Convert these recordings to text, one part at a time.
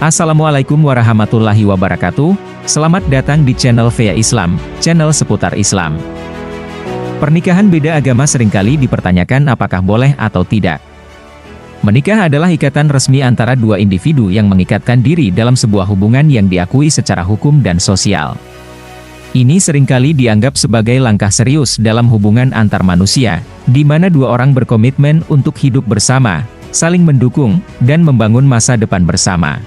Assalamualaikum warahmatullahi wabarakatuh. Selamat datang di channel Via Islam, channel seputar Islam. Pernikahan beda agama seringkali dipertanyakan apakah boleh atau tidak. Menikah adalah ikatan resmi antara dua individu yang mengikatkan diri dalam sebuah hubungan yang diakui secara hukum dan sosial. Ini seringkali dianggap sebagai langkah serius dalam hubungan antar manusia, di mana dua orang berkomitmen untuk hidup bersama, saling mendukung, dan membangun masa depan bersama.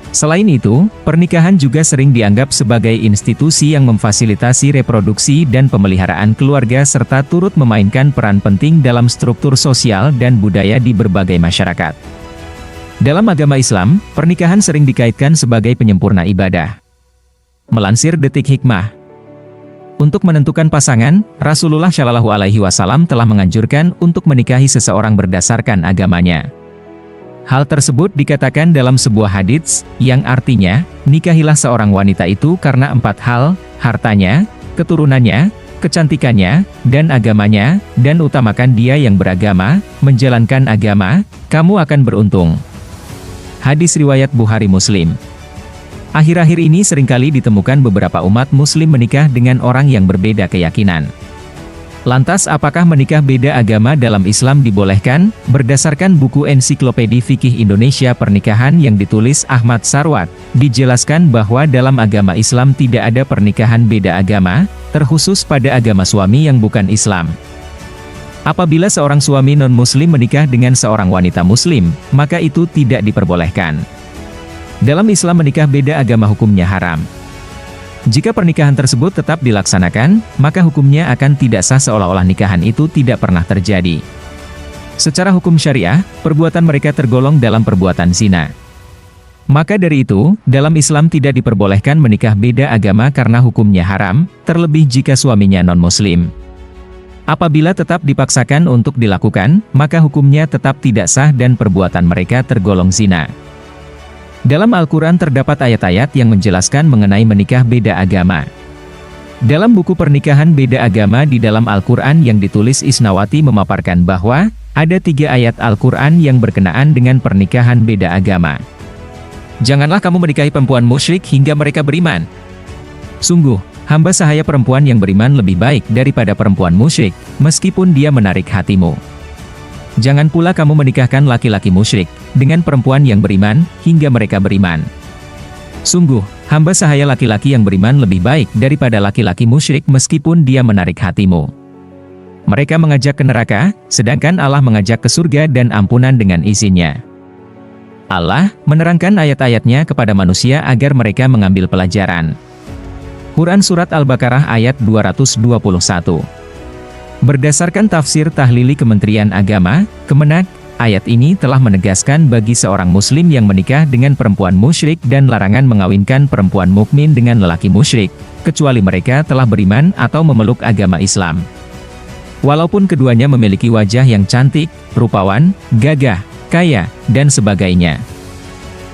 Selain itu, pernikahan juga sering dianggap sebagai institusi yang memfasilitasi reproduksi dan pemeliharaan keluarga serta turut memainkan peran penting dalam struktur sosial dan budaya di berbagai masyarakat. Dalam agama Islam, pernikahan sering dikaitkan sebagai penyempurna ibadah. Melansir Detik Hikmah, untuk menentukan pasangan, Rasulullah Shallallahu Alaihi Wasallam telah menganjurkan untuk menikahi seseorang berdasarkan agamanya. Hal tersebut dikatakan dalam sebuah hadits, yang artinya, nikahilah seorang wanita itu karena 4 hal, hartanya, keturunannya, kecantikannya, dan agamanya, dan utamakan dia yang beragama, menjalankan agama, kamu akan beruntung. Hadis riwayat Bukhari Muslim. Akhir-akhir ini seringkali ditemukan beberapa umat muslim menikah dengan orang yang berbeda keyakinan. Lantas apakah menikah beda agama dalam Islam dibolehkan? Berdasarkan buku Ensiklopedi Fikih Indonesia Pernikahan yang ditulis Ahmad Sarwat, dijelaskan bahwa dalam agama Islam tidak ada pernikahan beda agama, terkhusus pada agama suami yang bukan Islam. Apabila seorang suami non-muslim menikah dengan seorang wanita muslim, maka itu tidak diperbolehkan. Dalam Islam menikah beda agama hukumnya haram. Jika pernikahan tersebut tetap dilaksanakan, maka hukumnya akan tidak sah seolah-olah nikahan itu tidak pernah terjadi. Secara hukum syariah, perbuatan mereka tergolong dalam perbuatan zina. Maka dari itu, dalam Islam tidak diperbolehkan menikah beda agama karena hukumnya haram, terlebih jika suaminya non-muslim. Apabila tetap dipaksakan untuk dilakukan, maka hukumnya tetap tidak sah dan perbuatan mereka tergolong zina. Dalam Al-Quran terdapat ayat-ayat yang menjelaskan mengenai menikah beda agama. Dalam buku Pernikahan Beda Agama di dalam Al-Quran yang ditulis Isnawati memaparkan bahwa, ada 3 ayat Al-Quran yang berkenaan dengan pernikahan beda agama. Janganlah kamu menikahi perempuan musyrik hingga mereka beriman. Sungguh, hamba sahaya perempuan yang beriman lebih baik daripada perempuan musyrik, meskipun dia menarik hatimu. Jangan pula kamu menikahkan laki-laki musyrik dengan perempuan yang beriman, hingga mereka beriman. Sungguh, hamba sahaya laki-laki yang beriman lebih baik daripada laki-laki musyrik meskipun dia menarik hatimu. Mereka mengajak ke neraka, sedangkan Allah mengajak ke surga dan ampunan dengan izinnya. Allah menerangkan ayat-ayatnya kepada manusia agar mereka mengambil pelajaran. Quran Surat Al-Baqarah ayat 221. Berdasarkan tafsir tahlili Kementerian Agama, Kemenak, ayat ini telah menegaskan bagi seorang muslim yang menikah dengan perempuan musyrik dan larangan mengawinkan perempuan mukmin dengan lelaki musyrik, kecuali mereka telah beriman atau memeluk agama Islam. Walaupun keduanya memiliki wajah yang cantik, rupawan, gagah, kaya, dan sebagainya.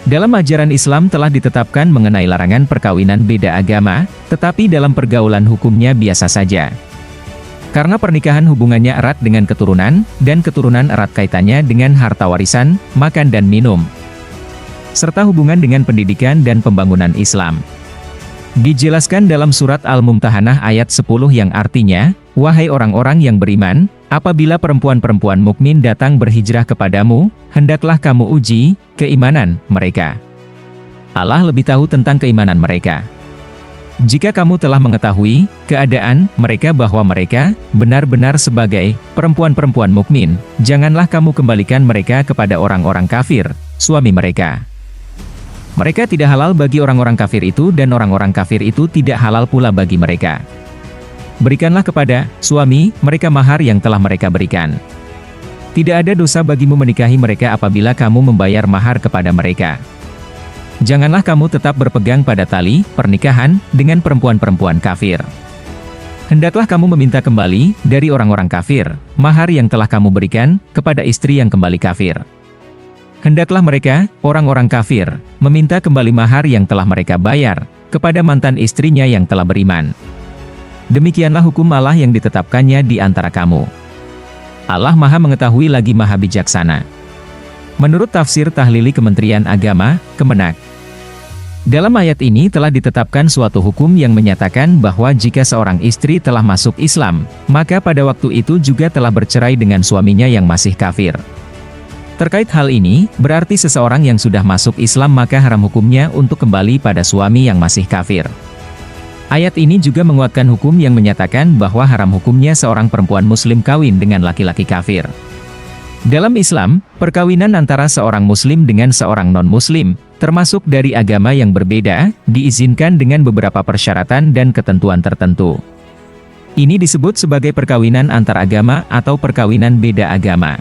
Dalam ajaran Islam telah ditetapkan mengenai larangan perkawinan beda agama, tetapi dalam pergaulan hukumnya biasa saja. Karena pernikahan hubungannya erat dengan keturunan, dan keturunan erat kaitannya dengan harta warisan, makan dan minum, serta hubungan dengan pendidikan dan pembangunan Islam. Dijelaskan dalam surat Al-Mumtahanah ayat 10 yang artinya, wahai orang-orang yang beriman, apabila perempuan-perempuan mukmin datang berhijrah kepadamu, hendaklah kamu uji keimanan mereka. Allah lebih tahu tentang keimanan mereka. Jika kamu telah mengetahui keadaan mereka bahwa mereka benar-benar sebagai perempuan-perempuan mukmin, janganlah kamu kembalikan mereka kepada orang-orang kafir, suami mereka. Mereka tidak halal bagi orang-orang kafir itu dan orang-orang kafir itu tidak halal pula bagi mereka. Berikanlah kepada suami mereka mahar yang telah mereka berikan. Tidak ada dosa bagimu menikahi mereka apabila kamu membayar mahar kepada mereka. Janganlah kamu tetap berpegang pada tali pernikahan dengan perempuan-perempuan kafir. Hendaklah kamu meminta kembali dari orang-orang kafir mahar yang telah kamu berikan kepada istri yang kembali kafir. Hendaklah mereka, orang-orang kafir, meminta kembali mahar yang telah mereka bayar kepada mantan istrinya yang telah beriman. Demikianlah hukum Allah yang ditetapkannya di antara kamu. Allah Maha Mengetahui lagi Maha Bijaksana. Menurut tafsir tahlili Kementerian Agama, Kemenak. Dalam ayat ini telah ditetapkan suatu hukum yang menyatakan bahwa jika seorang istri telah masuk Islam, maka pada waktu itu juga telah bercerai dengan suaminya yang masih kafir. Terkait hal ini, berarti seseorang yang sudah masuk Islam maka haram hukumnya untuk kembali pada suami yang masih kafir. Ayat ini juga menguatkan hukum yang menyatakan bahwa haram hukumnya seorang perempuan muslim kawin dengan laki-laki kafir. Dalam Islam, perkawinan antara seorang muslim dengan seorang non-muslim, termasuk dari agama yang berbeda, diizinkan dengan beberapa persyaratan dan ketentuan tertentu. Ini disebut sebagai perkawinan antar agama atau perkawinan beda agama.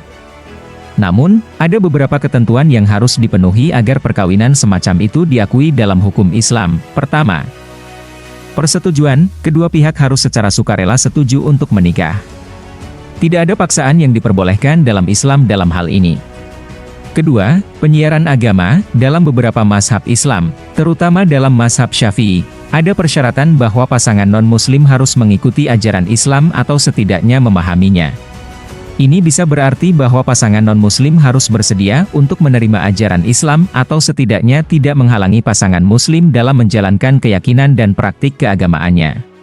Namun, ada beberapa ketentuan yang harus dipenuhi agar perkawinan semacam itu diakui dalam hukum Islam. Pertama, persetujuan, kedua pihak harus secara sukarela setuju untuk menikah. Tidak ada paksaan yang diperbolehkan dalam Islam dalam hal ini. Kedua, penyiaran agama, dalam beberapa mazhab Islam, terutama dalam mazhab Syafi'i, ada persyaratan bahwa pasangan non-muslim harus mengikuti ajaran Islam atau setidaknya memahaminya. Ini bisa berarti bahwa pasangan non-muslim harus bersedia untuk menerima ajaran Islam atau setidaknya tidak menghalangi pasangan muslim dalam menjalankan keyakinan dan praktik keagamaannya.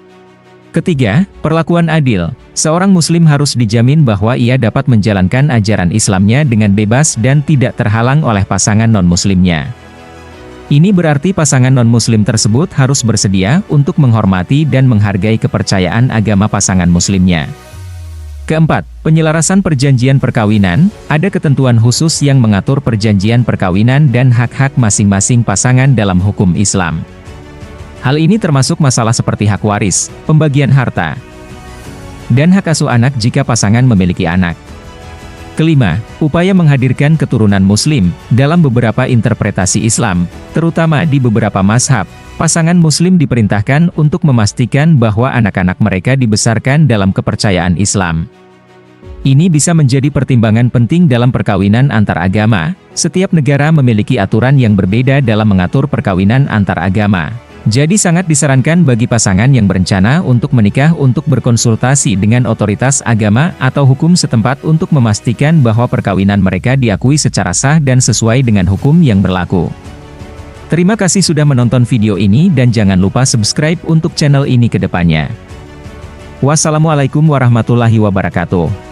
Ketiga, perlakuan adil. Seorang muslim harus dijamin bahwa ia dapat menjalankan ajaran Islamnya dengan bebas dan tidak terhalang oleh pasangan non-muslimnya. Ini berarti pasangan non-muslim tersebut harus bersedia untuk menghormati dan menghargai kepercayaan agama pasangan muslimnya. Keempat, penyelarasan perjanjian perkawinan, ada ketentuan khusus yang mengatur perjanjian perkawinan dan hak-hak masing-masing pasangan dalam hukum Islam. Hal ini termasuk masalah seperti hak waris, pembagian harta, dan hak asuh anak jika pasangan memiliki anak. Kelima, upaya menghadirkan keturunan muslim, dalam beberapa interpretasi Islam, terutama di beberapa mazhab, pasangan muslim diperintahkan untuk memastikan bahwa anak-anak mereka dibesarkan dalam kepercayaan Islam. Ini bisa menjadi pertimbangan penting dalam perkawinan antar agama. Setiap negara memiliki aturan yang berbeda dalam mengatur perkawinan antar agama. Jadi sangat disarankan bagi pasangan yang berencana untuk menikah untuk berkonsultasi dengan otoritas agama atau hukum setempat untuk memastikan bahwa perkawinan mereka diakui secara sah dan sesuai dengan hukum yang berlaku. Terima kasih sudah menonton video ini dan jangan lupa subscribe untuk channel ini ke depannya. Wassalamualaikum warahmatullahi wabarakatuh.